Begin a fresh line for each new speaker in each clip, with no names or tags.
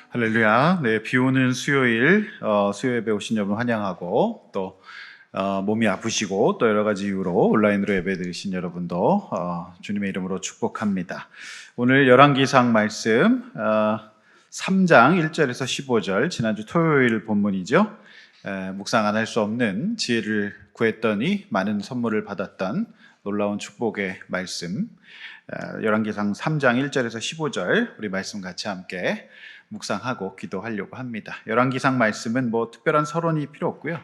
할렐루야. 네, 비 오는 수요일 수요 예배 오신 여러분 환영하고 또 몸이 아프시고 또 여러 가지 이유로 온라인으로 예배 드리신 여러분도 주님의 이름으로 축복합니다. 오늘 열왕기상 말씀 3장 1절에서 15절 지난주 토요일 본문이죠. 묵상 안 할 수 없는 지혜를 구했더니 많은 선물을 받았던 놀라운 축복의 말씀 열왕기상 3장 1절에서 15절 우리 말씀 같이 함께 묵상하고 기도하려고 합니다. 열왕기상 말씀은 뭐 특별한 서론이 필요 없고요.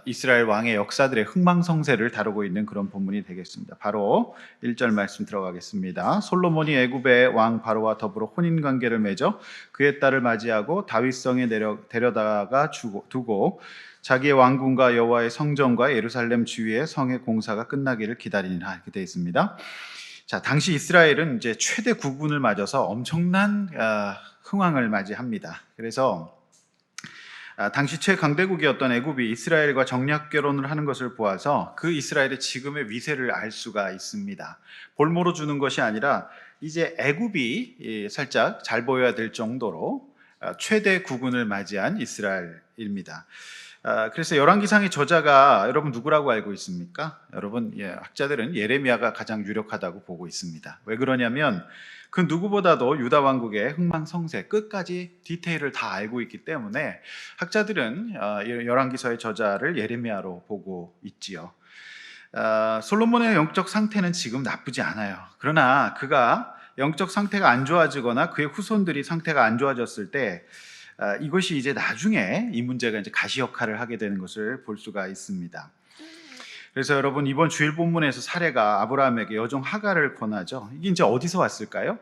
이스라엘 왕의 역사들의 흥망성쇠를 다루고 있는 그런 본문이 되겠습니다. 바로 1절 말씀 들어가겠습니다. 솔로몬이 애굽의 왕 바로와 더불어 혼인 관계를 맺어 그의 딸을 맞이하고 다윗성에 데려다가 두고 자기의 왕궁과 여호와의 성전과 예루살렘 주위의 성의 공사가 끝나기를 기다리니라 이렇게 되어 있습니다. 자, 당시 이스라엘은 이제 최대 국군을 맞아서 엄청난 흥황을 맞이합니다. 그래서 당시 최강대국이었던 애굽이 이스라엘과 정략 결혼을 하는 것을 보아서 그 이스라엘의 지금의 위세를 알 수가 있습니다. 볼모로 주는 것이 아니라 이제 애굽이 살짝 잘 보여야 될 정도로 최대 국군을 맞이한 이스라엘입니다. 그래서 열왕기상의 저자가 여러분 누구라고 알고 있습니까? 여러분 학자들은 예레미야가 가장 유력하다고 보고 있습니다. 왜 그러냐면 그 누구보다도 유다 왕국의 흥망성쇠 끝까지 디테일을 다 알고 있기 때문에 학자들은 열왕기서의 저자를 예레미야로 보고 있지요. 솔로몬의 영적 상태는 지금 나쁘지 않아요. 그러나 그가 영적 상태가 안 좋아지거나 그의 후손들이 상태가 안 좋아졌을 때 이것이 이제 나중에 이 문제가 이제 가시 역할을 하게 되는 것을 볼 수가 있습니다. 그래서 여러분 이번 주일 본문에서 사례가 아브라함에게 여종 하갈을 권하죠. 이게 이제 어디서 왔을까요?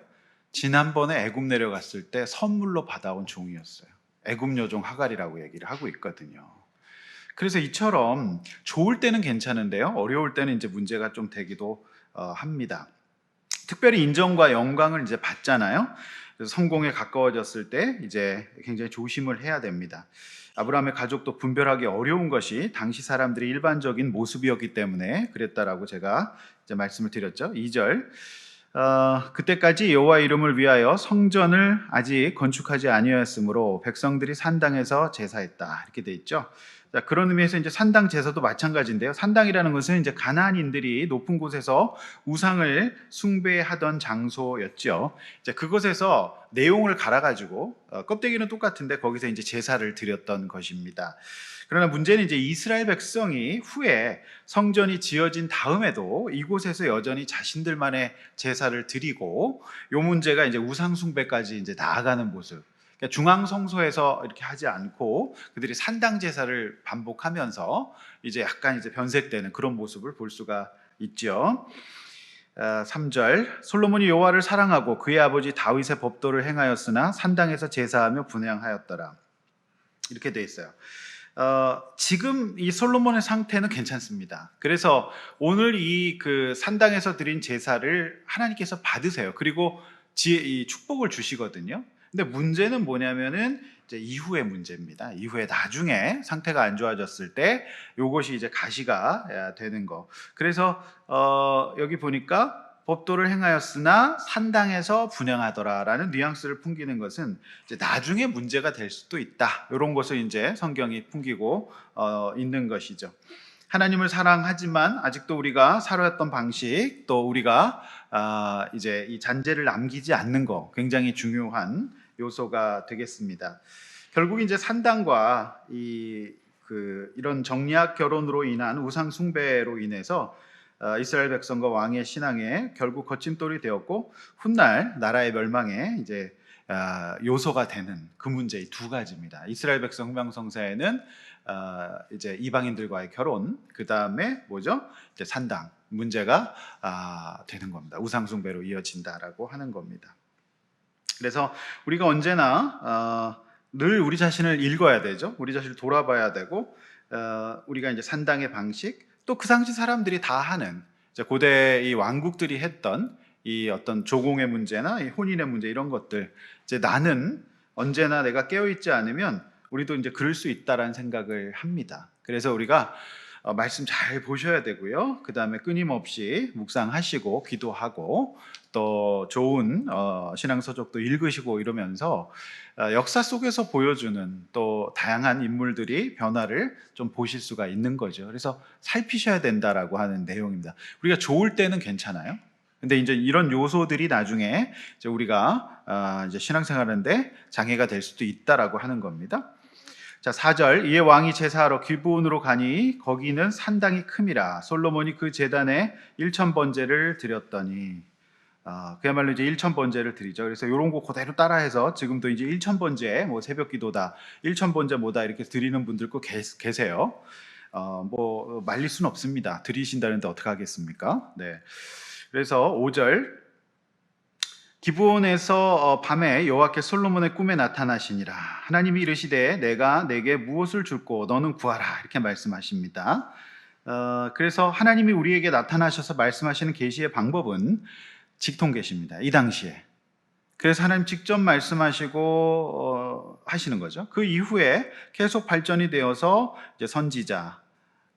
지난번에 애굽 내려갔을 때 선물로 받아온 종이었어요. 애굽 여종 하갈이라고 얘기를 하고 있거든요. 그래서 이처럼 좋을 때는 괜찮은데요, 어려울 때는 이제 문제가 좀 되기도 합니다. 특별히 인정과 영광을 이제 받잖아요. 그래서 성공에 가까워졌을 때 이제 굉장히 조심을 해야 됩니다. 아브라함의 가족도 분별하기 어려운 것이 당시 사람들의 일반적인 모습이었기 때문에 그랬다라고 제가 이제 말씀을 드렸죠. 2절 그때까지 여호와 이름을 위하여 성전을 아직 건축하지 아니하였으므로 백성들이 산당에서 제사했다 이렇게 돼 있죠. 자, 그런 의미에서 이제 산당 제사도 마찬가지인데요. 산당이라는 것은 이제 가나안인들이 높은 곳에서 우상을 숭배하던 장소였죠. 이제 그곳에서 내용을 갈아가지고 껍데기는 똑같은데 거기서 이제 제사를 드렸던 것입니다. 그러나 문제는 이제 이스라엘 백성이 후에 성전이 지어진 다음에도 이곳에서 여전히 자신들만의 제사를 드리고 이 문제가 이제 우상 숭배까지 이제 나아가는 모습. 그러니까 중앙 성소에서 이렇게 하지 않고 그들이 산당 제사를 반복하면서 이제 약간 이제 변색되는 그런 모습을 볼 수가 있죠. 3절 솔로몬이 여호와를 사랑하고 그의 아버지 다윗의 법도를 행하였으나 산당에서 제사하며 분향하였더라 이렇게 돼 있어요. 지금 이 솔로몬의 상태는 괜찮습니다. 그래서 오늘 이 그 산당에서 드린 제사를 하나님께서 받으세요. 그리고 이 축복을 주시거든요. 근데 문제는 뭐냐면은 이제 이후의 문제입니다. 이후에 나중에 상태가 안 좋아졌을 때 요것이 이제 가시가 되는 거. 그래서 여기 보니까 법도를 행하였으나 산당에서 분향하더라라는 뉘앙스를 풍기는 것은 이제 나중에 문제가 될 수도 있다. 이런 것을 이제 성경이 풍기고 있는 것이죠. 하나님을 사랑하지만 아직도 우리가 살아왔던 방식, 또 우리가 이제 이 잔재를 남기지 않는 거 굉장히 중요한 요소가 되겠습니다. 결국 이제 산당과 이런 정략 결혼으로 인한 우상 숭배로 인해서 이스라엘 백성과 왕의 신앙에 결국 거침돌이 되었고 훗날 나라의 멸망에 이제 요소가 되는 그 문제 이 두 가지입니다. 이스라엘 백성 흥망성쇠에는 이제 이방인들과의 결혼, 그 다음에 뭐죠? 이제 산당 문제가 되는 겁니다. 우상 숭배로 이어진다라고 하는 겁니다. 그래서 우리가 언제나 늘 우리 자신을 읽어야 되죠. 우리 자신을 돌아봐야 되고 우리가 이제 산당의 방식 또 그 당시 사람들이 다 하는 이제 고대 이 왕국들이 했던 이 어떤 조공의 문제나 이 혼인의 문제 이런 것들 이제 나는 언제나 내가 깨어 있지 않으면 우리도 이제 그럴 수 있다라는 생각을 합니다. 그래서 우리가 말씀 잘 보셔야 되고요. 그 다음에 끊임없이 묵상하시고 기도하고 또 좋은 신앙 서적도 읽으시고 이러면서 역사 속에서 보여주는 또 다양한 인물들이 변화를 좀 보실 수가 있는 거죠. 그래서 살피셔야 된다라고 하는 내용입니다. 우리가 좋을 때는 괜찮아요. 근데 이제 이런 요소들이 나중에 이제 우리가 이제 신앙생활하는데 장애가 될 수도 있다라고 하는 겁니다. 자, 4절 이에 왕이 제사하러 기브온으로 가니 거기는 산당이 큼이라 솔로몬이 그 제단에 1,000번제를 드렸더니 그야말로 이제 1,000번제를 드리죠. 그래서 이런 거 그대로 따라해서 지금도 이제 1,000번제 뭐 새벽기도다 1,000번제 뭐다 이렇게 드리는 분들 꼭 계세요. 뭐 말릴 수는 없습니다. 드리신다는데 어떻게 하겠습니까? 네. 그래서 5절 기브온에서 밤에 여호와께 솔로몬의 꿈에 나타나시니라. 하나님이 이르시되 내가 내게 무엇을 줄고 너는 구하라 이렇게 말씀하십니다. 그래서 하나님이 우리에게 나타나셔서 말씀하시는 계시의 방법은 직통계시입니다. 이 당시에. 그래서 하나님 직접 말씀하시고 하시는 거죠. 그 이후에 계속 발전이 되어서 이제 선지자,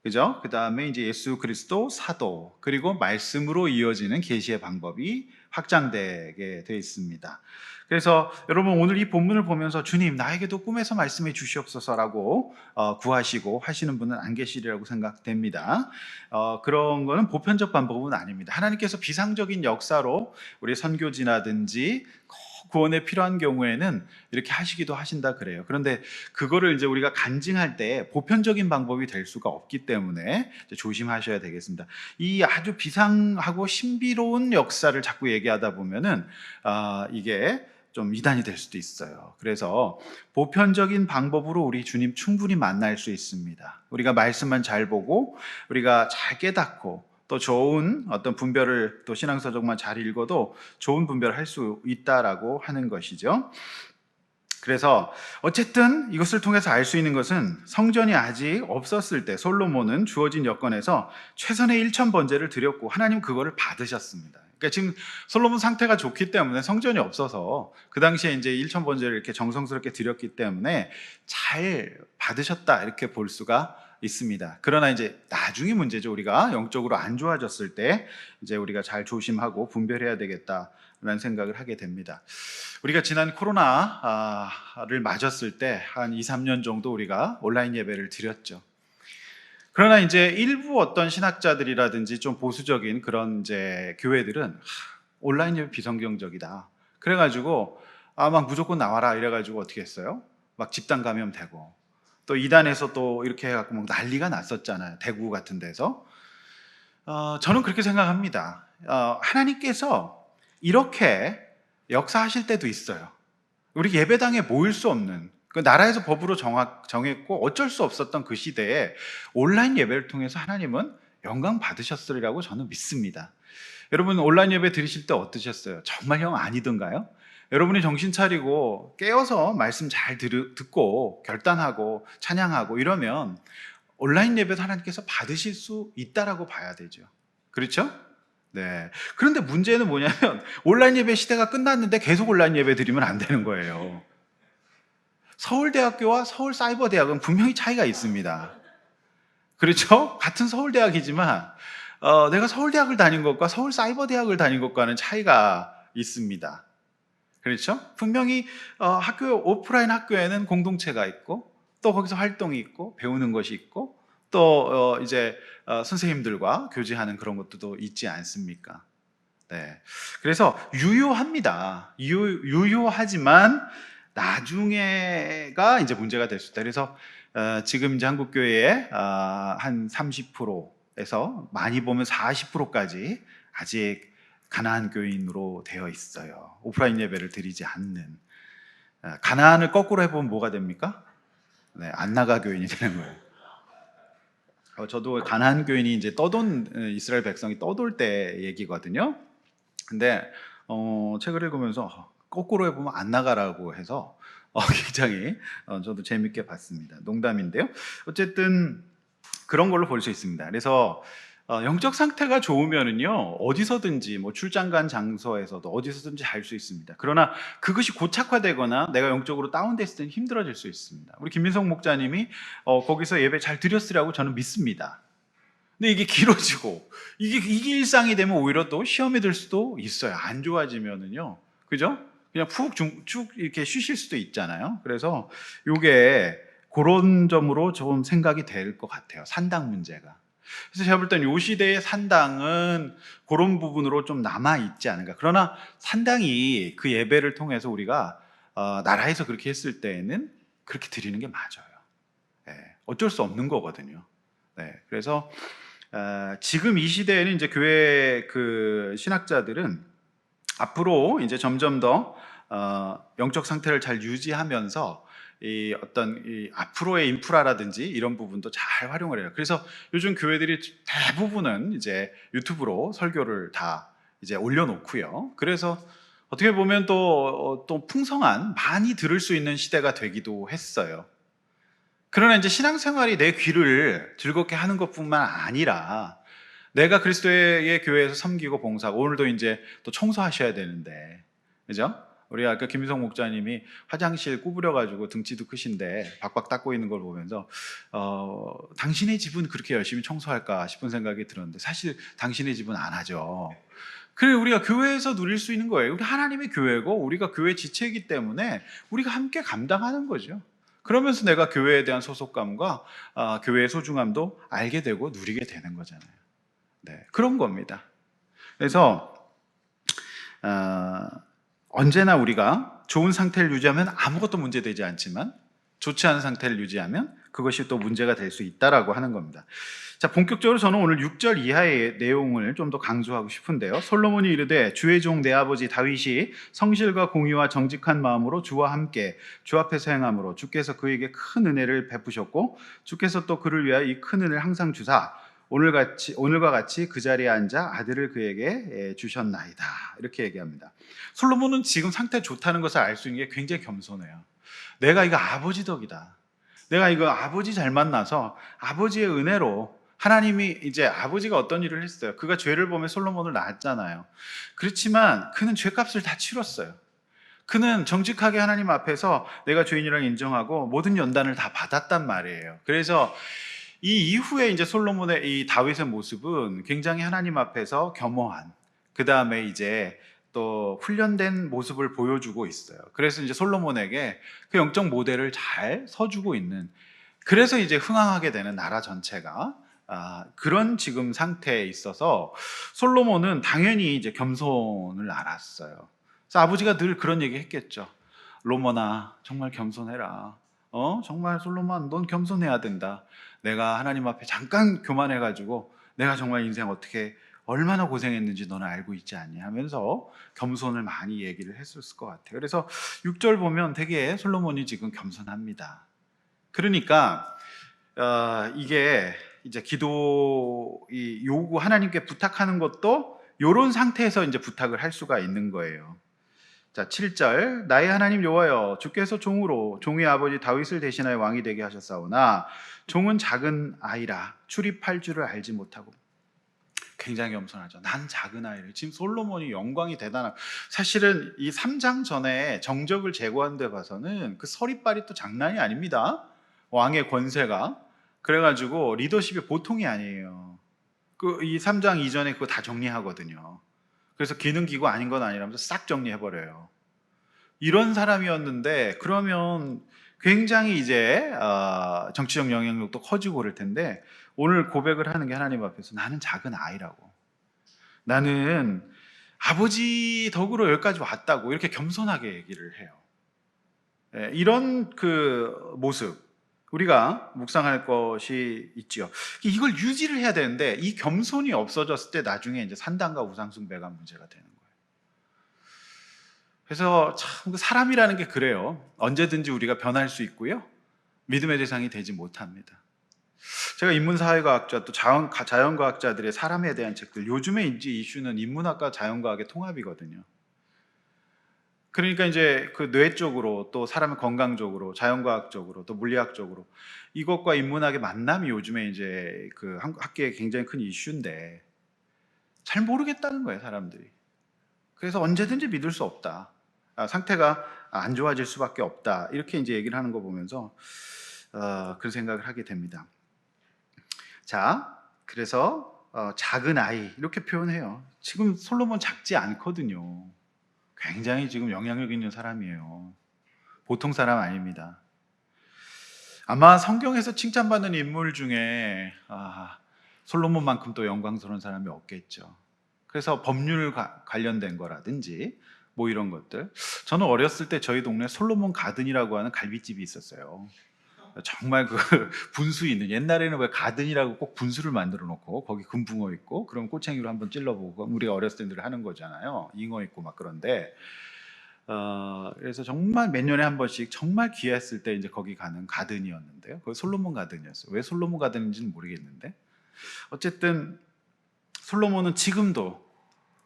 그죠? 그 다음에 이제 예수 그리스도 사도 그리고 말씀으로 이어지는 계시의 방법이 확장되게 되어 있습니다. 그래서 여러분 오늘 이 본문을 보면서 주님 나에게도 꿈에서 말씀해 주시옵소서라고 구하시고 하시는 분은 안 계시리라고 생각됩니다. 그런 거는 보편적 방법은 아닙니다. 하나님께서 비상적인 역사로 우리 선교지나든지 구원에 필요한 경우에는 이렇게 하시기도 하신다 그래요. 그런데 그거를 이제 우리가 간증할 때 보편적인 방법이 될 수가 없기 때문에 조심하셔야 되겠습니다. 이 아주 비상하고 신비로운 역사를 자꾸 얘기하다 보면은 이게 좀 이단이 될 수도 있어요. 그래서 보편적인 방법으로 우리 주님 충분히 만날 수 있습니다. 우리가 말씀만 잘 보고 우리가 잘 깨닫고 또 좋은 어떤 분별을 또 신앙서적만 잘 읽어도 좋은 분별을 할 수 있다라고 하는 것이죠. 그래서 어쨌든 이것을 통해서 알 수 있는 것은 성전이 아직 없었을 때 솔로몬은 주어진 여건에서 최선의 1,000번제를 드렸고 하나님 그거를 받으셨습니다. 그러니까 지금 솔로몬 상태가 좋기 때문에 성전이 없어서 그 당시에 이제 1,000번제를 이렇게 정성스럽게 드렸기 때문에 잘 받으셨다 이렇게 볼 수가 있습니다. 그러나 이제 나중에 문제죠. 우리가 영적으로 안 좋아졌을 때 이제 우리가 잘 조심하고 분별해야 되겠다라는 생각을 하게 됩니다. 우리가 지난 코로나를 맞았을 때 한 2, 3년 정도 우리가 온라인 예배를 드렸죠. 그러나 이제 일부 어떤 신학자들이라든지 좀 보수적인 그런 이제 교회들은 온라인 예배 비성경적이다. 그래가지고 막 무조건 나와라 이래가지고 어떻게 했어요? 막 집단 감염되고 또 이단에서 또 이렇게 해갖고 막 난리가 났었잖아요. 대구 같은 데서. 저는 그렇게 생각합니다. 하나님께서 이렇게 역사하실 때도 있어요. 우리 예배당에 모일 수 없는 그 나라에서 법으로 정했고 어쩔 수 없었던 그 시대에 온라인 예배를 통해서 하나님은 영광 받으셨으리라고 저는 믿습니다. 여러분 온라인 예배 드리실 때 어떠셨어요? 정말 영 아니던가요? 여러분이 정신 차리고 깨어서 말씀 잘 듣고 결단하고 찬양하고 이러면 온라인 예배도 하나님께서 받으실 수 있다라고 봐야 되죠. 그렇죠? 네. 그런데 문제는 뭐냐면 온라인 예배 시대가 끝났는데 계속 온라인 예배 드리면 안 되는 거예요. 서울대학교와 서울사이버대학은 분명히 차이가 있습니다. 그렇죠? 같은 서울대학이지만 내가 서울대학을 다닌 것과 서울사이버대학을 다닌 것과는 차이가 있습니다. 그렇죠? 분명히 오프라인 학교에는 공동체가 있고 또 거기서 활동이 있고 배우는 것이 있고 또 이제 선생님들과 교제하는 그런 것도 있지 않습니까? 네. 그래서 유효합니다. 유효하지만 나중에가 이제 문제가 될 수 있다. 그래서 지금 이제 한국 교회의 한 30%에서 많이 보면 40%까지 아직 가나안 교인으로 되어 있어요. 오프라인 예배를 드리지 않는. 가나안을 거꾸로 해보면 뭐가 됩니까? 네, 안 나가 교인이 되는 거예요. 저도 가나안 교인이 이제 이스라엘 백성이 떠돌 때 얘기거든요. 근데 책을 읽으면서 거꾸로 해보면 안 나가라고 해서 굉장히 저도 재밌게 봤습니다. 농담인데요. 어쨌든 그런 걸로 볼 수 있습니다. 그래서 영적 상태가 좋으면은요 어디서든지 뭐 출장 간 장소에서도 어디서든지 할 수 있습니다. 그러나 그것이 고착화되거나 내가 영적으로 다운됐을 때는 힘들어질 수 있습니다. 우리 김민성 목사님이 거기서 예배 잘 드렸으라고 저는 믿습니다. 근데 이게 길어지고 이게 일상이 되면 오히려 또 시험이 들 수도 있어요. 안 좋아지면은요. 그죠? 그냥 쭉 이렇게 쉬실 수도 있잖아요. 그래서 요게 그런 점으로 좀 생각이 될 것 같아요. 산당 문제가. 그래서 제가 볼 땐 요 시대의 산당은 그런 부분으로 좀 남아 있지 않은가. 그러나 산당이 그 예배를 통해서 우리가 나라에서 그렇게 했을 때에는 그렇게 드리는 게 맞아요. 예, 어쩔 수 없는 거거든요. 네, 그래서 지금 이 시대에는 이제 교회 그 신학자들은 앞으로 이제 점점 더 영적 상태를 잘 유지하면서 이 어떤 이 앞으로의 인프라라든지 이런 부분도 잘 활용을 해요. 그래서 요즘 교회들이 대부분은 이제 유튜브로 설교를 다 이제 올려놓고요. 그래서 어떻게 보면 또 풍성한 많이 들을 수 있는 시대가 되기도 했어요. 그러나 이제 신앙생활이 내 귀를 즐겁게 하는 것뿐만 아니라 내가 그리스도의 교회에서 섬기고 봉사하고 오늘도 이제 또 청소하셔야 되는데, 그죠? 우리 아까 김유성 목사님이 화장실 구부려가지고 등치도 크신데 박박 닦고 있는 걸 보면서 당신의 집은 그렇게 열심히 청소할까 싶은 생각이 들었는데 사실 당신의 집은 안 하죠. 그래 우리가 교회에서 누릴 수 있는 거예요. 우리 하나님의 교회고 우리가 교회 지체이기 때문에 우리가 함께 감당하는 거죠. 그러면서 내가 교회에 대한 소속감과 교회의 소중함도 알게 되고 누리게 되는 거잖아요. 네, 그런 겁니다. 그래서 어, 언제나 우리가 좋은 상태를 유지하면 아무것도 문제되지 않지만 좋지 않은 상태를 유지하면 그것이 또 문제가 될 수 있다라고 하는 겁니다. 자, 본격적으로 저는 오늘 6절 이하의 내용을 좀 더 강조하고 싶은데요. 솔로몬이 이르되 주의 종 내 아버지 다윗이 성실과 공의와 정직한 마음으로 주와 함께 주 앞에서 행함으로 주께서 그에게 큰 은혜를 베푸셨고 주께서 또 그를 위하여 이 큰 은혜를 항상 주사 오늘과 같이 그 자리에 앉아 아들을 그에게 주셨나이다. 이렇게 얘기합니다. 솔로몬은 지금 상태 좋다는 것을 알 수 있는 게 굉장히 겸손해요. 내가 이거 아버지 덕이다. 내가 이거 아버지 잘 만나서 아버지의 은혜로 하나님이 이제 아버지가 어떤 일을 했어요. 그가 죄를 범해 솔로몬을 낳았잖아요. 그렇지만 그는 죄값을 다 치렀어요. 그는 정직하게 하나님 앞에서 내가 죄인이라고 인정하고 모든 연단을 다 받았단 말이에요. 그래서 이 이후에 이제 솔로몬의 이 다윗의 모습은 굉장히 하나님 앞에서 겸허한, 그 다음에 이제 또 훈련된 모습을 보여주고 있어요. 그래서 이제 솔로몬에게 그 영적 모델을 잘 서주고 있는, 그래서 이제 흥황하게 되는 나라 전체가 그런 지금 상태에 있어서 솔로몬은 당연히 이제 겸손을 알았어요. 그래서 아버지가 늘 그런 얘기 했겠죠. 로몬아, 정말 겸손해라. 정말 솔로몬, 넌 겸손해야 된다. 내가 하나님 앞에 잠깐 교만해가지고 내가 정말 인생 어떻게 얼마나 고생했는지 너는 알고 있지 않니? 하면서 겸손을 많이 얘기를 했을 것 같아요. 그래서 6절 보면 되게 솔로몬이 지금 겸손합니다. 그러니까 이게 이제 기도 이 요구 하나님께 부탁하는 것도 이런 상태에서 이제 부탁을 할 수가 있는 거예요. 자, 7절 나의 하나님 여호와여 주께서 종으로 종의 아버지 다윗을 대신하여 왕이 되게 하셨사오나 종은 작은 아이라 출입할 줄을 알지 못하고. 굉장히 겸손하죠. 난 작은 아이를. 지금 솔로몬이 영광이 대단한. 사실은 이 3장 전에 정적을 제거한 데 봐서는 그 서리빨이 또 장난이 아닙니다. 왕의 권세가. 그래가지고 리더십이 보통이 아니에요. 이 3장 이전에 그거 다 정리하거든요. 그래서 기능기구 아닌 건 아니라면서 싹 정리해버려요. 이런 사람이었는데 그러면 굉장히 이제 정치적 영향력도 커지고 그럴 텐데 오늘 고백을 하는 게 하나님 앞에서 나는 작은 아이라고, 나는 아버지 덕으로 여기까지 왔다고 이렇게 겸손하게 얘기를 해요. 이런 그 모습 우리가 묵상할 것이 있지요. 이걸 유지를 해야 되는데 이 겸손이 없어졌을 때 나중에 이제 산당과 우상숭배가 문제가 되는 거예요. 그래서 참 사람이라는 게 그래요. 언제든지 우리가 변할 수 있고요. 믿음의 대상이 되지 못합니다. 제가 인문사회과학자 또 자연과학자들의 사람에 대한 책들, 요즘에 이제 이슈는 인문학과 자연과학의 통합이거든요. 그러니까 이제 그 뇌 쪽으로 또 사람의 건강 쪽으로 자연과학적으로 또 물리학적으로 이것과 인문학의 만남이 요즘에 이제 그 학계에 굉장히 큰 이슈인데 잘 모르겠다는 거예요, 사람들이. 그래서 언제든지 믿을 수 없다. 상태가 안 좋아질 수밖에 없다. 이렇게 이제 얘기를 하는 거 보면서 그런 생각을 하게 됩니다. 자, 그래서 작은 아이 이렇게 표현해요. 지금 솔로몬 작지 않거든요. 굉장히 지금 영향력 있는 사람이에요. 보통 사람 아닙니다. 아마 성경에서 칭찬받는 인물 중에 솔로몬만큼 또 영광스러운 사람이 없겠죠. 그래서 법률 관련된 거라든지 뭐 이런 것들. 저는 어렸을 때 저희 동네 솔로몬 가든이라고 하는 갈비집이 있었어요. 정말 그 분수 있는, 옛날에는 왜 가든이라고 꼭 분수를 만들어 놓고 거기 금붕어 있고 그럼 꼬챙이로 한번 찔러보고, 우리가 어렸을 때 늘 하는 거잖아요. 잉어 있고 막. 그런데 그래서 정말 몇 년에 한 번씩 정말 귀했을 때 이제 거기 가는 가든이었는데요. 거기 솔로몬 가든이었어요. 왜 솔로몬 가든인지는 모르겠는데 어쨌든 솔로몬은 지금도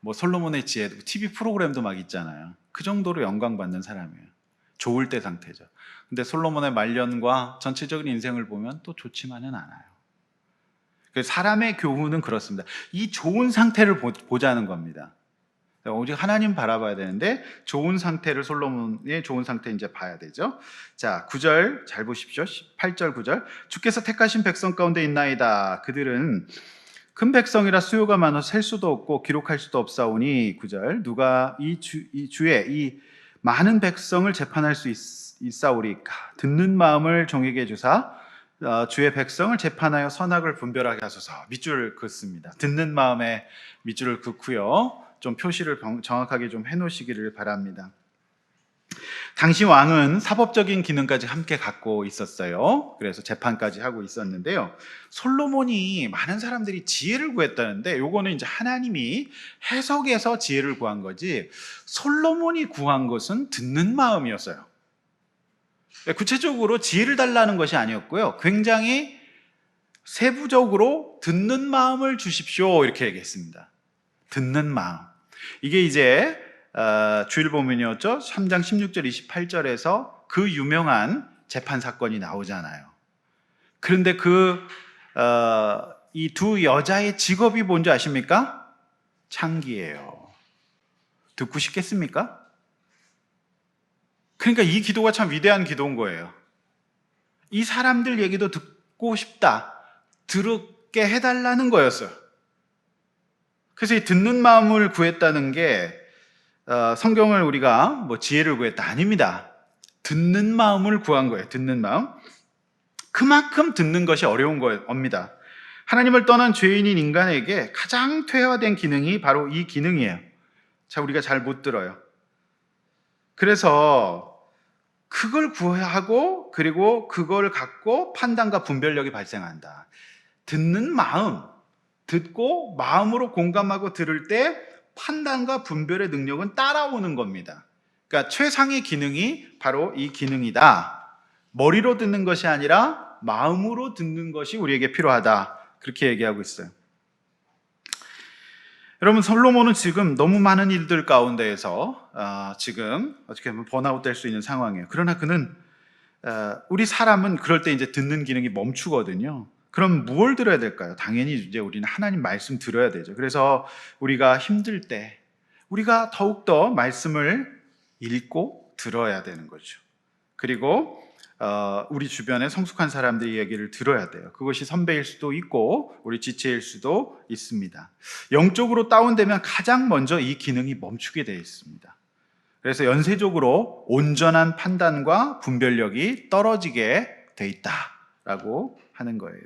뭐 솔로몬의 지혜, TV 프로그램도 막 있잖아요. 그 정도로 영광받는 사람이에요. 좋을 때 상태죠. 근데 솔로몬의 말년과 전체적인 인생을 보면 또 좋지만은 않아요. 그래서 사람의 교훈은 그렇습니다. 이 좋은 상태를 보자는 겁니다. 오직 하나님 바라봐야 되는데 좋은 상태를, 솔로몬의 좋은 상태 이제 봐야 되죠. 자, 9절 잘 보십시오. 8절 9절. 주께서 택하신 백성 가운데 있나이다. 그들은 큰 백성이라 수요가 많아 셀 수도 없고 기록할 수도 없사오니. 9절. 누가 이 주의 이 많은 백성을 재판할 수 있사오리까. 듣는 마음을 종에게 주사 주의 백성을 재판하여 선악을 분별하게 하소서. 밑줄 긋습니다. 듣는 마음에 밑줄을 긋고요. 좀 표시를 정확하게 좀 해놓으시기를 바랍니다. 당시 왕은 사법적인 기능까지 함께 갖고 있었어요. 그래서 재판까지 하고 있었는데요. 솔로몬이 많은 사람들이 지혜를 구했다는데 요거는 이제 하나님이 해석해서 지혜를 구한 거지, 솔로몬이 구한 것은 듣는 마음이었어요. 구체적으로 지혜를 달라는 것이 아니었고요. 굉장히 세부적으로 듣는 마음을 주십시오 이렇게 얘기했습니다. 듣는 마음. 이게 이제 주일 본문이었죠. 3장 16절 28절에서 그 유명한 재판 사건이 나오잖아요. 그런데 이 두 여자의 직업이 뭔지 아십니까? 창기예요. 듣고 싶겠습니까? 그러니까 이 기도가 참 위대한 기도인 거예요. 이 사람들 얘기도 듣고 싶다, 들었게 해달라는 거였어요. 그래서 이 듣는 마음을 구했다는 게 성경을 우리가 뭐 지혜를 구했다 아닙니다. 듣는 마음을 구한 거예요. 듣는 마음. 그만큼 듣는 것이 어려운 겁니다. 하나님을 떠난 죄인인 인간에게 가장 퇴화된 기능이 바로 이 기능이에요. 자, 우리가 잘 못 들어요. 그래서 그걸 구하고 그리고 그걸 갖고 판단과 분별력이 발생한다. 듣는 마음, 듣고 마음으로 공감하고 들을 때 판단과 분별의 능력은 따라오는 겁니다. 그러니까 최상의 기능이 바로 이 기능이다. 머리로 듣는 것이 아니라 마음으로 듣는 것이 우리에게 필요하다. 그렇게 얘기하고 있어요. 여러분, 솔로몬은 지금 너무 많은 일들 가운데에서 지금 어떻게 보면 번아웃 될 수 있는 상황이에요. 그러나 그는 우리 사람은 그럴 때 이제 듣는 기능이 멈추거든요. 그럼 무엇을 들어야 될까요? 당연히 이제 우리는 하나님 말씀 들어야 되죠. 그래서 우리가 힘들 때 우리가 더욱더 말씀을 읽고 들어야 되는 거죠. 그리고 우리 주변에 성숙한 사람들의 얘기를 들어야 돼요. 그것이 선배일 수도 있고 우리 지체일 수도 있습니다. 영적으로 다운되면 가장 먼저 이 기능이 멈추게 되어 있습니다. 그래서 연쇄적으로 온전한 판단과 분별력이 떨어지게 돼 있다라고 하는 거예요.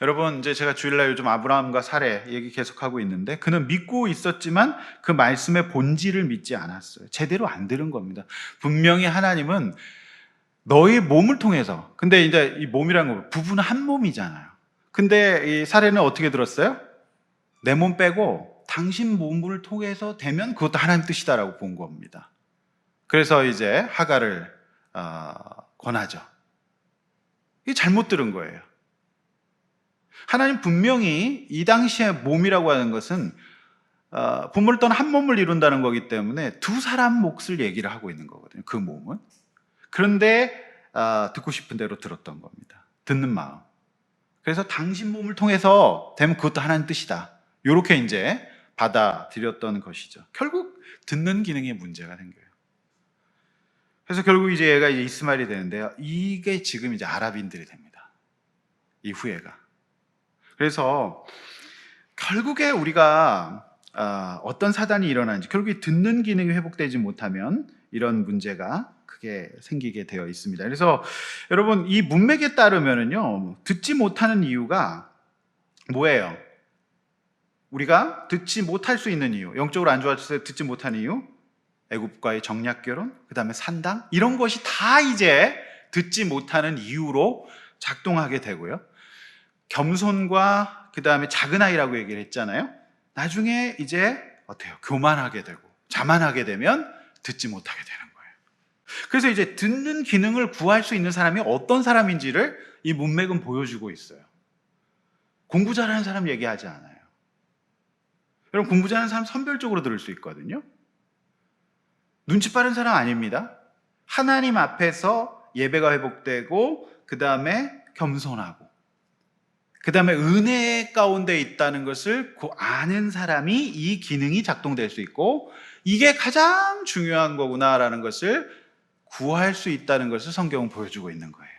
여러분, 이제 제가 주일날 요즘 아브라함과 사례 얘기 계속하고 있는데, 그는 믿고 있었지만 그 말씀의 본질을 믿지 않았어요. 제대로 안 들은 겁니다. 분명히 하나님은 너의 몸을 통해서, 근데 이제 이 몸이라는 거, 부부는 한 몸이잖아요. 근데 이 사례는 어떻게 들었어요? 내 몸 빼고 당신 몸을 통해서 되면 그것도 하나님 뜻이다라고 본 겁니다. 그래서 이제 하가를 권하죠. 이게 잘못 들은 거예요. 하나님 분명히 이 당시에 몸이라고 하는 것은 부모를 떠나 한 몸을 이룬다는 거기 때문에 두 사람 몫을 얘기를 하고 있는 거거든요. 그 몸은. 그런데 듣고 싶은 대로 들었던 겁니다. 듣는 마음. 그래서 당신 몸을 통해서 되면 그것도 하나님 뜻이다. 이렇게 이제 받아들였던 것이죠. 결국 듣는 기능에 문제가 된 거예요. 그래서 결국 이제 얘가 이제 이스마엘이 되는데요. 이게 지금 이제 아랍인들이 됩니다. 이 후예가. 그래서 결국에 우리가 어떤 사단이 일어나는지, 결국에 듣는 기능이 회복되지 못하면 이런 문제가 크게 생기게 되어 있습니다. 그래서 여러분, 이 문맥에 따르면은요, 듣지 못하는 이유가 뭐예요? 우리가 듣지 못할 수 있는 이유, 영적으로 안 좋아져서 듣지 못하는 이유, 애굽과의 정략 결혼, 그 다음에 산당, 이런 것이 다 이제 듣지 못하는 이유로 작동하게 되고요. 겸손과 그 다음에 작은 아이라고 얘기를 했잖아요. 나중에 이제 어때요? 교만하게 되고 자만하게 되면 듣지 못하게 되는 거예요. 그래서 이제 듣는 기능을 구할 수 있는 사람이 어떤 사람인지를 이 문맥은 보여주고 있어요. 공부 잘하는 사람 얘기하지 않아요. 여러분, 공부 잘하는 사람 선별적으로 들을 수 있거든요. 눈치 빠른 사람 아닙니다. 하나님 앞에서 예배가 회복되고 그 다음에 겸손하고 그 다음에 은혜 가운데 있다는 것을 아는 사람이 이 기능이 작동될 수 있고, 이게 가장 중요한 거구나라는 것을 구할 수 있다는 것을 성경은 보여주고 있는 거예요.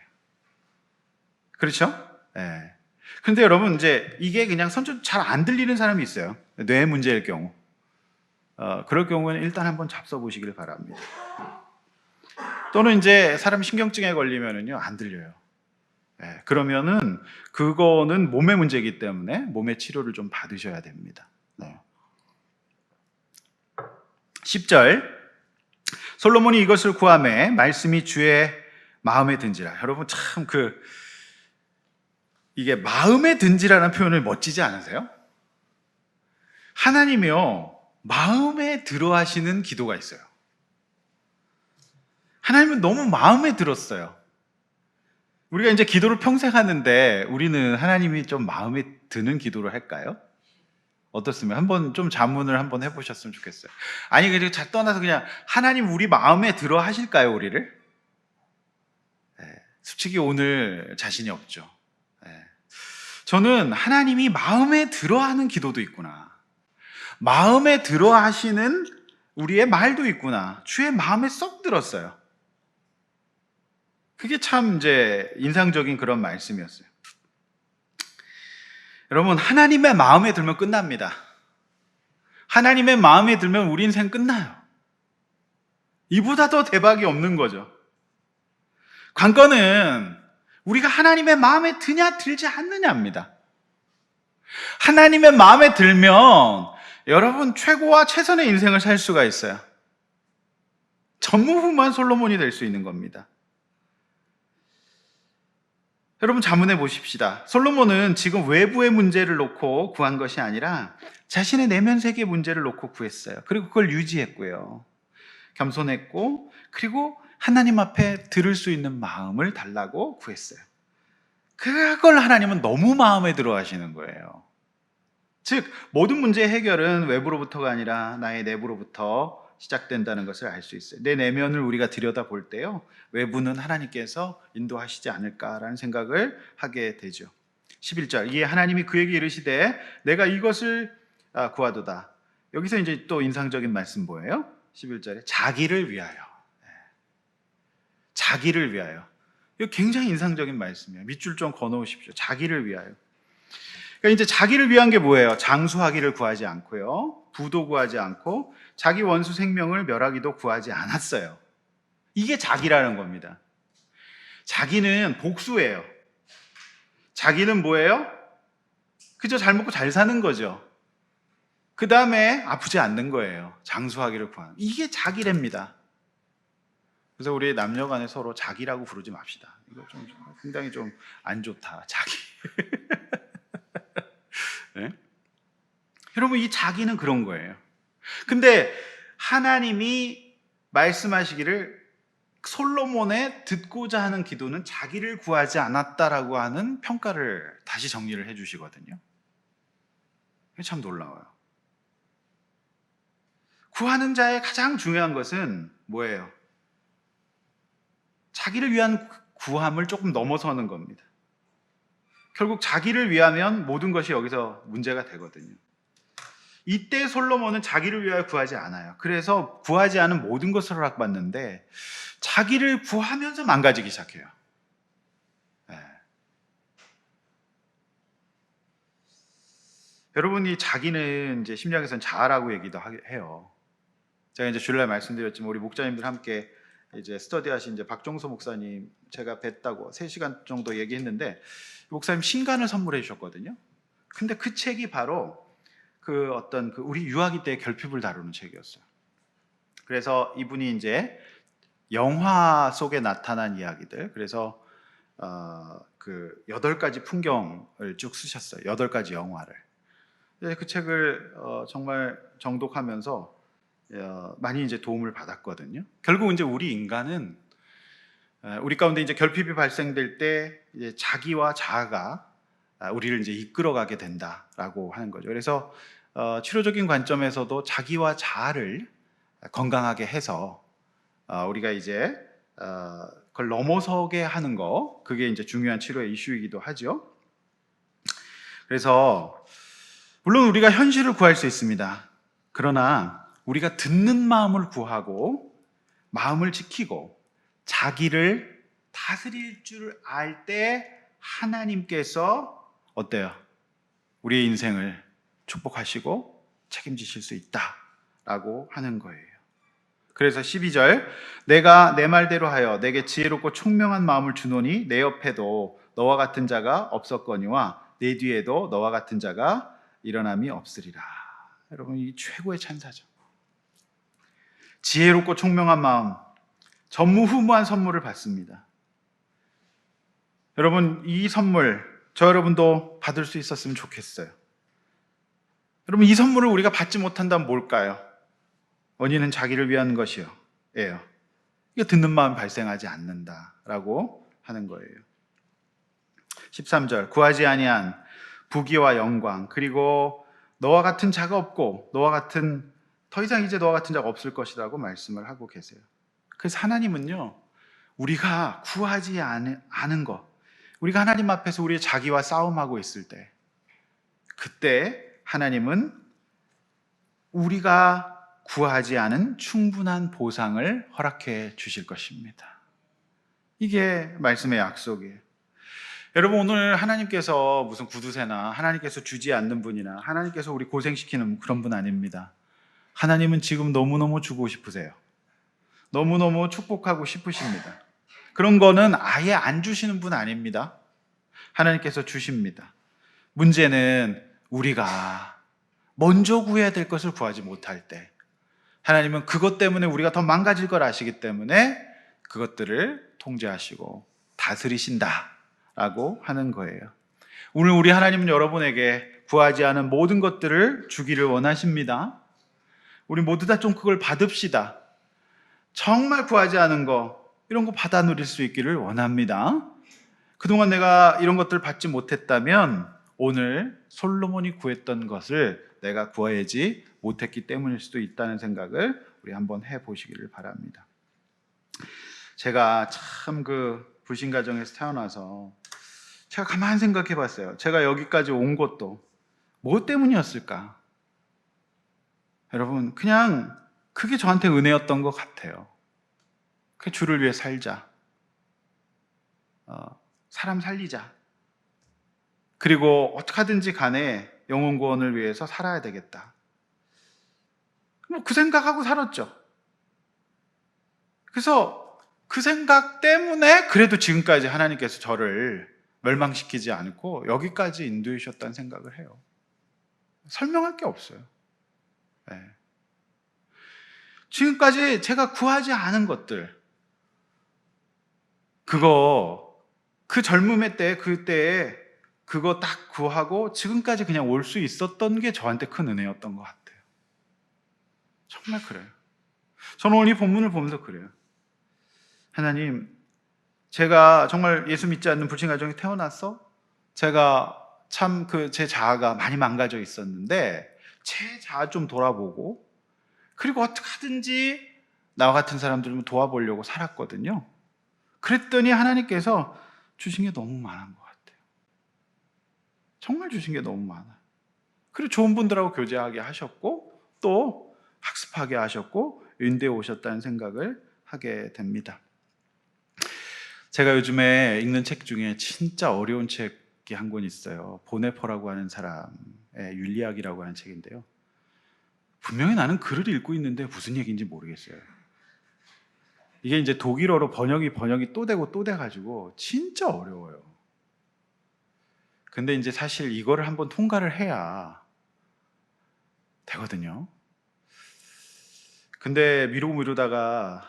그렇죠? 네. 그런데 여러분, 이제 이게 그냥 선뜻 잘 안 들리는 사람이 있어요. 뇌 문제일 경우. 그럴 경우에는 일단 한번 잡숴 보시길 바랍니다. 또는 이제 사람 신경증에 걸리면은요, 안 들려요. 네, 그러면은 그거는 몸의 문제이기 때문에 몸의 치료를 좀 받으셔야 됩니다. 네. 10절, 솔로몬이 이것을 구하매 말씀이 주의 마음에 든지라. 여러분, 참 이게 마음에 든지라는 표현을 멋지지 않으세요? 하나님이요, 마음에 들어 하시는 기도가 있어요. 하나님은 너무 마음에 들었어요. 우리가 이제 기도를 평생 하는데 우리는 하나님이 좀 마음에 드는 기도를 할까요? 어떻습니까? 한번 좀 자문을 한번 해보셨으면 좋겠어요. 아니, 그리고 잘 떠나서 그냥 하나님 우리 마음에 들어 하실까요, 우리를? 네, 솔직히 오늘 자신이 없죠. 네. 저는 하나님이 마음에 들어 하는 기도도 있구나, 마음에 들어 하시는 우리의 말도 있구나, 주의 마음에 쏙 들었어요. 그게 참 이제 인상적인 그런 말씀이었어요. 여러분, 하나님의 마음에 들면 끝납니다. 하나님의 마음에 들면 우리 인생 끝나요. 이보다 더 대박이 없는 거죠. 관건은 우리가 하나님의 마음에 드냐 들지 않느냐입니다. 하나님의 마음에 들면 여러분, 최고와 최선의 인생을 살 수가 있어요. 전무후무한 솔로몬이 될 수 있는 겁니다. 여러분, 자문해 보십시다. 솔로몬은 지금 외부의 문제를 놓고 구한 것이 아니라 자신의 내면 세계 문제를 놓고 구했어요. 그리고 그걸 유지했고요. 겸손했고, 그리고 하나님 앞에 들을 수 있는 마음을 달라고 구했어요. 그걸 하나님은 너무 마음에 들어 하시는 거예요. 즉, 모든 문제의 해결은 외부로부터가 아니라 나의 내부로부터 시작된다는 것을 알 수 있어요. 내 내면을 우리가 들여다볼 때요, 외부는 하나님께서 인도하시지 않을까라는 생각을 하게 되죠. 11절, 이에 하나님이 그에게 이르시되 내가 이것을 구하도다. 여기서 이제 또 인상적인 말씀 뭐예요? 11절에 자기를 위하여. 자기를 위하여. 이거 굉장히 인상적인 말씀이에요. 밑줄 좀 그어놓으십시오. 자기를 위하여. 그러니까 이제 자기를 위한 게 뭐예요? 장수하기를 구하지 않고요, 부도 구하지 않고 자기 원수 생명을 멸하기도 구하지 않았어요. 이게 자기라는 겁니다. 자기는 복수예요. 자기는 뭐예요? 그저 잘 먹고 잘 사는 거죠. 그 다음에 아프지 않는 거예요. 장수하기를 구하는. 이게 자기랍니다. 그래서 우리 남녀 간에 서로 자기라고 부르지 맙시다. 이거 좀 굉장히 좀 안 좋다. 자기. 네? 여러분, 이 자기는 그런 거예요. 근데 하나님이 말씀하시기를 솔로몬의 듣고자 하는 기도는 자기를 구하지 않았다라고 하는 평가를 다시 정리를 해주시거든요. 이게 참 놀라워요. 구하는 자의 가장 중요한 것은 뭐예요? 자기를 위한 구함을 조금 넘어서는 겁니다. 결국 자기를 위하면 모든 것이 여기서 문제가 되거든요. 이때 솔로몬은 자기를 위하여 구하지 않아요. 그래서 구하지 않은 모든 것을 허락받는데 자기를 구하면서 망가지기 시작해요. 네. 여러분이 자기는 이제 심리학에서는 자아라고 얘기도 해요. 제가 이제 주일날 말씀드렸지만 우리 목자님들 함께 이제 스터디하신 이제 박종서 목사님 제가 뵀다고 3시간 정도 얘기했는데 목사님 신간을 선물해 주셨거든요. 근데 그 책이 바로 그 어떤 그 우리 유아기 때의 결핍을 다루는 책이었어요. 그래서 이분이 이제 영화 속에 나타난 이야기들, 그래서 그 8가지 풍경을 쭉 쓰셨어요. 8가지 영화를. 그 책을 정말 정독하면서 많이 이제 도움을 받았거든요. 결국 이제 우리 인간은 우리 가운데 이제 결핍이 발생될 때 이제 자기와 자아가 우리를 이제 이끌어가게 된다라고 하는 거죠. 그래서 치료적인 관점에서도 자기와 자아를 건강하게 해서 우리가 이제 그걸 넘어서게 하는 거, 그게 이제 중요한 치료의 이슈이기도 하죠. 그래서 물론 우리가 현실을 구할 수 있습니다. 그러나 우리가 듣는 마음을 구하고 마음을 지키고 자기를 다스릴 줄 알 때 하나님께서 어때요? 우리의 인생을 축복하시고 책임지실 수 있다라고 하는 거예요. 그래서 12절, 내가 내 말대로 하여 내게 지혜롭고 총명한 마음을 주노니 내 옆에도 너와 같은 자가 없었거니와 내 뒤에도 너와 같은 자가 일어남이 없으리라. 여러분, 이 최고의 찬사죠. 지혜롭고 총명한 마음, 전무후무한 선물을 받습니다. 여러분, 이 선물 저 여러분도 받을 수 있었으면 좋겠어요. 여러분, 이 선물을 우리가 받지 못한다면 뭘까요? 원인은 자기를 위한 것이요. 이게 듣는 마음 발생하지 않는다라고 하는 거예요. 13절, 구하지 아니한 부귀와 영광, 그리고 너와 같은 자가 없고 더 이상 이제 너와 같은 자가 없을 것이라고 말씀을 하고 계세요. 그래서 하나님은요, 우리가 구하지 않은 것, 우리가 하나님 앞에서 우리의 자기와 싸움하고 있을 때, 그때 하나님은 우리가 구하지 않은 충분한 보상을 허락해 주실 것입니다. 이게 말씀의 약속이에요. 여러분, 오늘 하나님께서 무슨 구두쇠나 하나님께서 주지 않는 분이나 하나님께서 우리 고생시키는 그런 분 아닙니다. 하나님은 지금 너무너무 주고 싶으세요. 너무너무 축복하고 싶으십니다. 그런 거는 아예 안 주시는 분 아닙니다. 하나님께서 주십니다. 문제는 우리가 먼저 구해야 될 것을 구하지 못할 때, 하나님은 그것 때문에 우리가 더 망가질 걸 아시기 때문에 그것들을 통제하시고 다스리신다라고 하는 거예요. 오늘 우리 하나님은 여러분에게 구하지 않은 모든 것들을 주기를 원하십니다. 우리 모두 다 좀 그걸 받읍시다. 정말 구하지 않은 거, 이런 거 받아 누릴 수 있기를 원합니다. 그동안 내가 이런 것들을 받지 못했다면 오늘 솔로몬이 구했던 것을 내가 구하지 못했기 때문일 수도 있다는 생각을 우리 한번 해보시기를 바랍니다. 제가 참 그 불신 가정에서 태어나서 제가 가만히 생각해 봤어요. 제가 여기까지 온 것도 뭐 때문이었을까? 여러분, 그냥 그게 저한테 은혜였던 것 같아요. 그 주를 위해 살자. 사람 살리자. 그리고 어떻게 하든지 간에 영혼 구원을 위해서 살아야 되겠다. 그 생각하고 살았죠. 그래서 그 생각 때문에 그래도 지금까지 하나님께서 저를 멸망시키지 않고 여기까지 인도해 주셨다는 생각을 해요. 설명할 게 없어요. 네. 지금까지 제가 구하지 않은 것들, 그 젊음의 때, 그때에 그거 딱 구하고 지금까지 그냥 올 수 있었던 게 저한테 큰 은혜였던 것 같아요. 정말 그래요. 저는 오늘 이 본문을 보면서 그래요. 하나님, 제가 정말 예수 믿지 않는 불신 가정에 태어나서 제가 참 제 자아가 많이 망가져 있었는데 제 자아 좀 돌아보고, 그리고 어떻게 하든지 나와 같은 사람들을 도와보려고 살았거든요. 그랬더니 하나님께서 주신 게 너무 많은 것 같아요. 정말 주신 게 너무 많아요. 그리고 좋은 분들하고 교제하게 하셨고 또 학습하게 하셨고 인도해 오셨다는 생각을 하게 됩니다. 제가 요즘에 읽는 책 중에 진짜 어려운 책이 한 권 있어요. 보네퍼라고 하는 사람의 윤리학이라고 하는 책인데요. 분명히 나는 글을 읽고 있는데 무슨 얘기인지 모르겠어요. 이게 이제 독일어로 번역이 또 되고 또 돼가지고 진짜 어려워요. 근데 이제 사실 이거를 한번 통과를 해야 되거든요. 근데 미루다가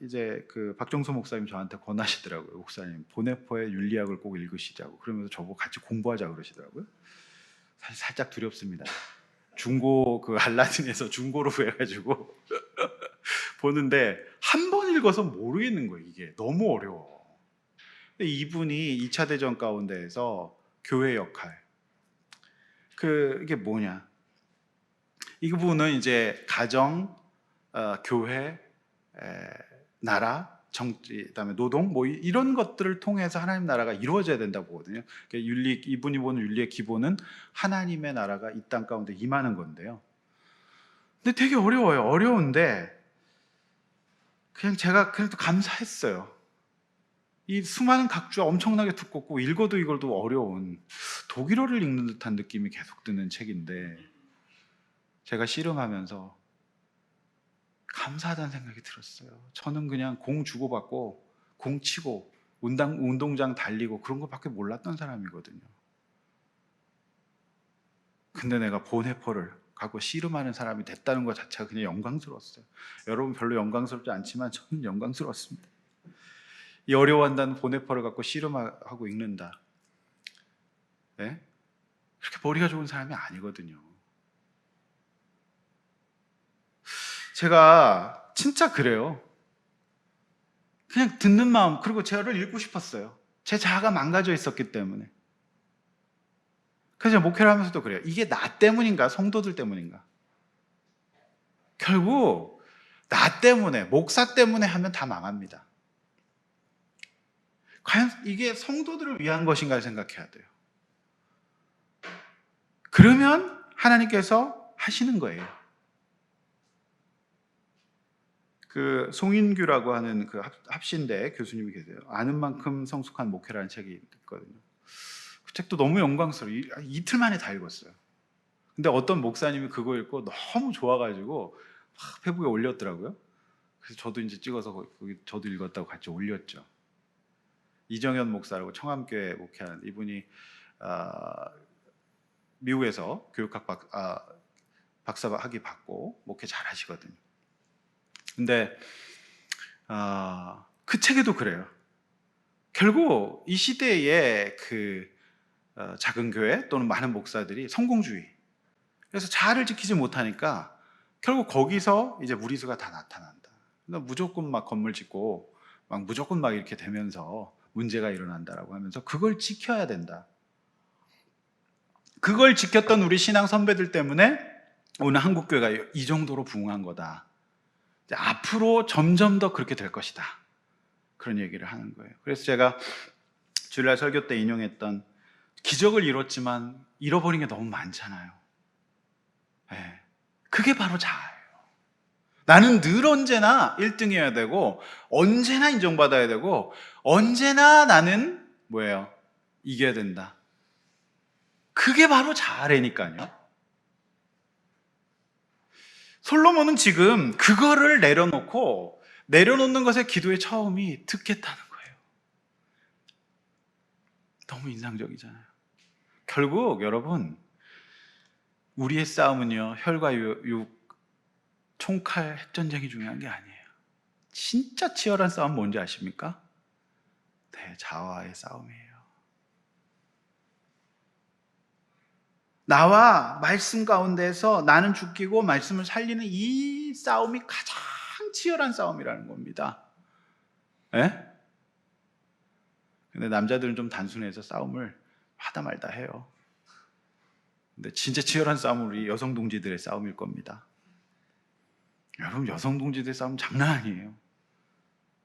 이제 그 박정수 목사님 저한테 권하시더라고요. 목사님, 보네포의 윤리학을 꼭 읽으시자고. 그러면서 저보고 같이 공부하자 그러시더라고요. 사실 살짝 두렵습니다. 중고 그 알라딘에서 중고로 구해가지고 보는데 한 번 읽어서 모르겠는 거예요. 이게 너무 어려워. 근데 이분이 2차 대전 가운데에서 교회 역할, 이게 뭐냐? 이분은 이제 가정, 교회, 나라, 정치, 그다음에 노동, 뭐 이런 것들을 통해서 하나님 나라가 이루어져야 된다고 보거든요. 이분이 보는 윤리의 기본은 하나님의 나라가 이 땅 가운데 임하는 건데요. 근데 되게 어려워요. 어려운데 그냥 제가 그래도 감사했어요. 이 수많은 각주가 엄청나게 두껍고 읽어도 어려운 독일어를 읽는 듯한 느낌이 계속 드는 책인데 제가 씨름하면서 감사하다는 생각이 들었어요. 저는 그냥 공 주고받고 공 치고 운동장 달리고 그런 것밖에 몰랐던 사람이거든요. 근데 내가 보네포를 갖고 씨름하는 사람이 됐다는 것 자체가 그냥 영광스러웠어요. 여러분 별로 영광스럽지 않지만 저는 영광스러웠습니다. 이 어려워한다는 보네포를 갖고 씨름하고 읽는다. 네? 그렇게 머리가 좋은 사람이 아니거든요. 제가 진짜 그래요. 그냥 듣는 마음, 그리고 저를 읽고 싶었어요. 제 자아가 망가져 있었기 때문에. 그래서 목회를 하면서도 그래요. 이게 나 때문인가? 성도들 때문인가? 결국 나 때문에, 목사 때문에 하면 다 망합니다. 과연 이게 성도들을 위한 것인가 생각해야 돼요. 그러면 하나님께서 하시는 거예요. 그 송인규라고 하는 그 합신대 교수님이 계세요. 아는 만큼 성숙한 목회라는 책이 있거든요. 그 책도 너무 영광스러워요. 이틀 만에 다 읽었어요. 근데 어떤 목사님이 그거 읽고 너무 좋아가지고 막 페이북에 올렸더라고요. 그래서 저도 이제 찍어서 거기 저도 읽었다고 같이 올렸죠. 이정현 목사라고 청암교회 목회하는 이분이 미국에서 교육학 박사학위 받고 목회 잘 하시거든요. 근데 그 책에도 그래요. 결국 이 시대의 작은 교회 또는 많은 목사들이 성공주의, 그래서 자아를 지키지 못하니까 결국 거기서 이제 무리수가 다 나타난다. 무조건 막 건물 짓고 무조건 막 이렇게 되면서 문제가 일어난다라고 하면서 그걸 지켜야 된다. 그걸 지켰던 우리 신앙 선배들 때문에 오늘 한국교회가 이 정도로 부흥한 거다. 앞으로 점점 더 그렇게 될 것이다. 그런 얘기를 하는 거예요. 그래서 제가 주일날 설교 때 인용했던 기적을 이뤘지만 잃어버린 게 너무 많잖아요. 네. 그게 바로 자아예요. 나는 늘 언제나 1등이어야 되고 언제나 인정받아야 되고 언제나 나는 뭐예요? 이겨야 된다. 그게 바로 자아라니까요. 솔로몬은 지금 그거를 내려놓는 것의 기도의 처음이 듣겠다는 거예요. 너무 인상적이잖아요. 결국 여러분, 우리의 싸움은요, 혈과 육, 총칼, 핵전쟁이 중요한 게 아니에요. 진짜 치열한 싸움 뭔지 아십니까? 네, 자아와의 싸움이에요. 나와 말씀 가운데서 나는 죽이고 말씀을 살리는 이 싸움이 가장 치열한 싸움이라는 겁니다. 예? 근데 남자들은 좀 단순해서 싸움을 하다 말다 해요. 근데 진짜 치열한 싸움은 우리 여성 동지들의 싸움일 겁니다. 여러분, 여성 동지들의 싸움 장난 아니에요.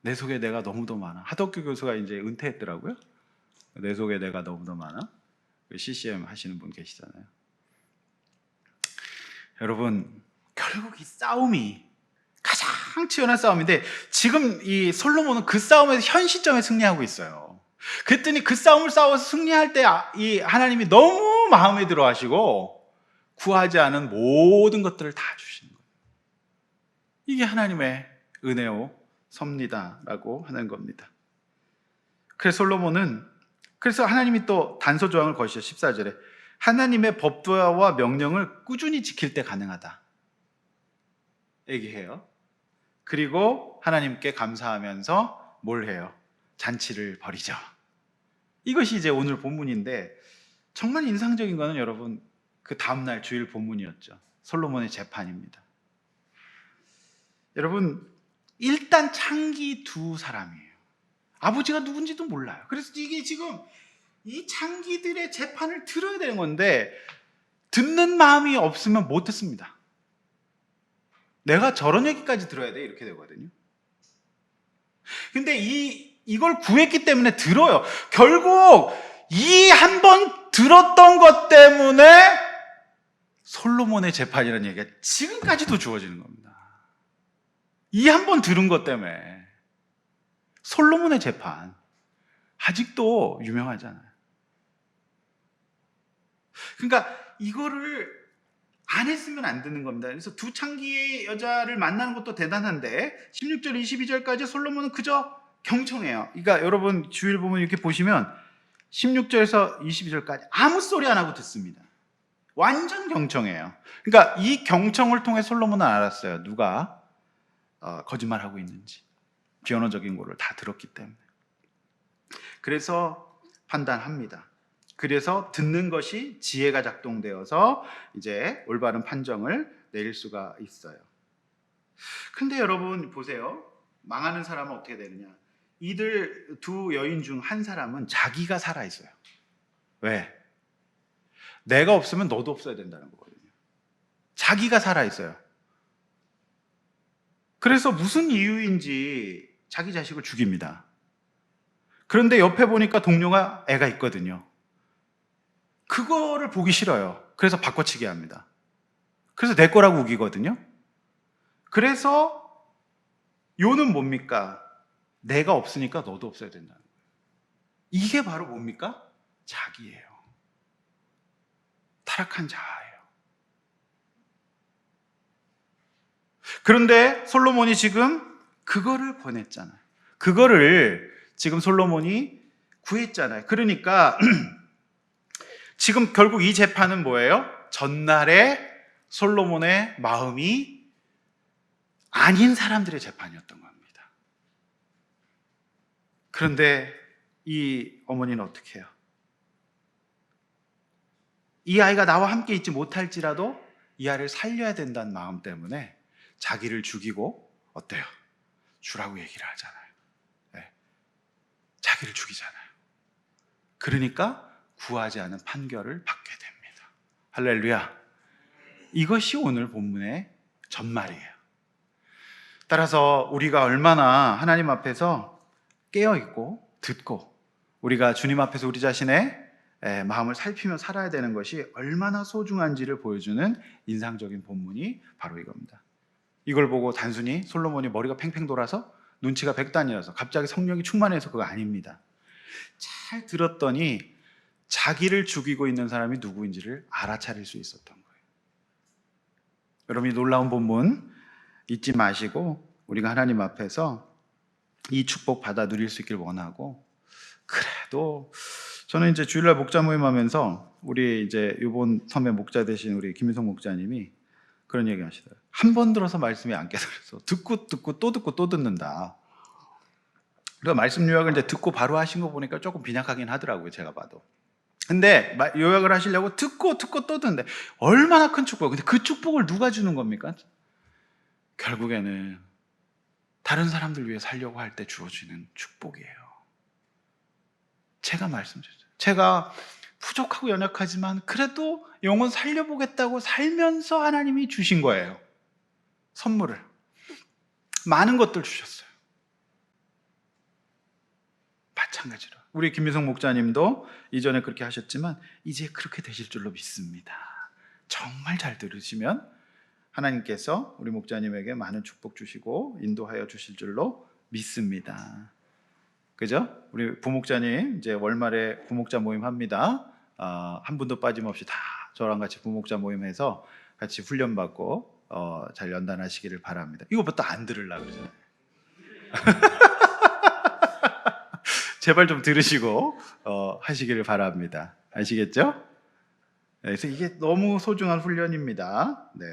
내 속에 내가 너무도 많아. 하덕규 교수가 이제 은퇴했더라고요. 내 속에 내가 너무도 많아. CCM 하시는 분 계시잖아요. 여러분, 결국 이 싸움이 가장 치열한 싸움인데 지금 이 솔로몬은 그 싸움에서 현 시점에 승리하고 있어요. 그랬더니 그 싸움을 싸워서 승리할 때 이 하나님이 너무 마음에 들어 하시고 구하지 않은 모든 것들을 다 주시는 거예요. 이게 하나님의 은혜요 섭니다라고 하는 겁니다. 그래서 솔로몬은, 그래서 하나님이 또 단서조항을 거시죠. 14절에 하나님의 법도와 명령을 꾸준히 지킬 때 가능하다 얘기해요. 그리고 하나님께 감사하면서 뭘 해요? 잔치를 벌이죠. 이것이 이제 오늘 본문인데, 정말 인상적인 거는 여러분 그 다음날 주일 본문이었죠. 솔로몬의 재판입니다. 여러분 일단 창기 두 사람이에요. 아버지가 누군지도 몰라요. 그래서 이게 지금 이 창기들의 재판을 들어야 되는 건데 듣는 마음이 없으면 못 듣습니다. 내가 저런 얘기까지 들어야 돼 이렇게 되거든요. 근데 이걸 구했기 때문에 들어요. 결국 이 한 번 들었던 것 때문에 솔로몬의 재판이라는 얘기가 지금까지도 주어지는 겁니다. 이 한 번 들은 것 때문에 솔로몬의 재판 아직도 유명하잖아요. 그러니까 이거를 안 했으면 안 되는 겁니다. 그래서 두 창기의 여자를 만나는 것도 대단한데 16절 22절까지 솔로몬은 그저 경청해요. 그러니까 여러분 주일 보면 이렇게 보시면 16절에서 22절까지 아무 소리 안 하고 듣습니다. 완전 경청해요. 그러니까 이 경청을 통해 솔로몬은 알았어요. 누가 거짓말하고 있는지. 비언어적인 거를 다 들었기 때문에. 그래서 판단합니다. 그래서 듣는 것이 지혜가 작동되어서 이제 올바른 판정을 내릴 수가 있어요. 근데 여러분 보세요. 망하는 사람은 어떻게 되느냐? 이들 두 여인 중 한 사람은 자기가 살아있어요. 왜? 내가 없으면 너도 없어야 된다는 거거든요. 자기가 살아있어요. 그래서 무슨 이유인지 자기 자식을 죽입니다. 그런데 옆에 보니까 동료가 애가 있거든요. 그거를 보기 싫어요. 그래서 바꿔치기 합니다. 그래서 내 거라고 우기거든요. 그래서 요는 뭡니까? 내가 없으니까 너도 없어야 된다는 거예요. 이게 바로 뭡니까? 자기예요. 타락한 자아예요. 그런데 솔로몬이 지금 그거를 권했잖아요. 그거를 지금 솔로몬이 구했잖아요. 그러니까 지금 결국 이 재판은 뭐예요? 전날에 솔로몬의 마음이 아닌 사람들의 재판이었던 겁니다. 그런데 이 어머니는 어떻게 해요? 이 아이가 나와 함께 있지 못할지라도 이 아이를 살려야 된다는 마음 때문에 자기를 죽이고 어때요? 주라고 얘기를 하잖아요. 네. 자기를 죽이잖아요. 그러니까 구하지 않은 판결을 받게 됩니다. 할렐루야. 이것이 오늘 본문의 전말이에요. 따라서 우리가 얼마나 하나님 앞에서 깨어있고 듣고 우리가 주님 앞에서 우리 자신의 마음을 살피며 살아야 되는 것이 얼마나 소중한지를 보여주는 인상적인 본문이 바로 이겁니다. 이걸 보고 단순히 솔로몬이 머리가 팽팽 돌아서 눈치가 백단이라서 갑자기 성령이 충만해서 그거 아닙니다. 잘 들었더니 자기를 죽이고 있는 사람이 누구인지를 알아차릴 수 있었던 거예요. 여러분이 놀라운 본문 잊지 마시고 우리가 하나님 앞에서 이 축복 받아 누릴 수 있길 원하고, 그래도 저는 이제 주일날 목자 모임하면서 우리 이제 이번 섬의 목자 되신 우리 김민성 목자님이 그런 얘기 하시더라고요. 한 번 들어서 말씀이 안 깨달아서 듣고 또 듣는다. 그래서 말씀 요약을 이제 듣고 바로 하신 거 보니까 조금 빈약하긴 하더라고요, 제가 봐도. 근데 요약을 하시려고 듣고 또 듣는데 얼마나 큰 축복. 근데 그 축복을 누가 주는 겁니까? 결국에는 다른 사람들 위해 살려고 할 때 주어지는 축복이에요. 제가 말씀드렸죠. 제가 부족하고 연약하지만 그래도 영혼 살려보겠다고 살면서 하나님이 주신 거예요. 선물을. 많은 것들 주셨어요. 마찬가지로 우리 김미성 목자님도 이전에 그렇게 하셨지만 이제 그렇게 되실 줄로 믿습니다. 정말 잘 들으시면 하나님께서 우리 목자님에게 많은 축복 주시고 인도하여 주실 줄로 믿습니다. 그죠? 우리 부목자님 이제 월말에 부목자 모임 합니다. 한 분도 빠짐없이 다 저랑 같이 부목자 모임에서 같이 훈련받고 잘 연단하시기를 바랍니다. 이거 뭐 또 안 들으려고 그러잖아요. 제발 좀 들으시고 하시기를 바랍니다. 아시겠죠? 네, 그래서 이게 너무 소중한 훈련입니다. 네.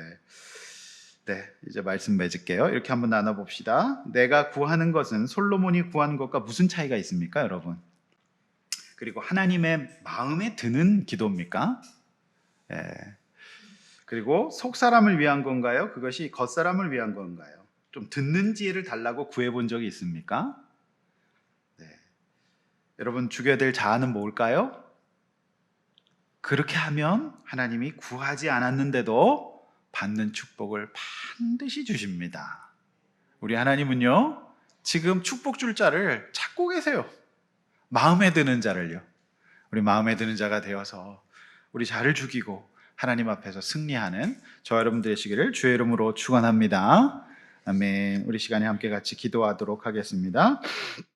네, 이제 말씀 맺을게요. 이렇게 한번 나눠봅시다. 내가 구하는 것은 솔로몬이 구한 것과 무슨 차이가 있습니까, 여러분? 그리고 하나님의 마음에 드는 기도입니까? 예. 그리고 속 사람을 위한 건가요? 그것이 겉 사람을 위한 건가요? 좀 듣는 지혜를 달라고 구해본 적이 있습니까? 네. 여러분 죽여야 될 자아는 뭘까요? 그렇게 하면 하나님이 구하지 않았는데도 받는 축복을 반드시 주십니다. 우리 하나님은요, 지금 축복 줄 자를 찾고 계세요. 마음에 드는 자를요. 우리 마음에 드는 자가 되어서 우리 자를 죽이고 하나님 앞에서 승리하는 저 여러분 되시기를 주의 이름으로 축원합니다. 아멘. 우리 시간에 함께 같이 기도하도록 하겠습니다.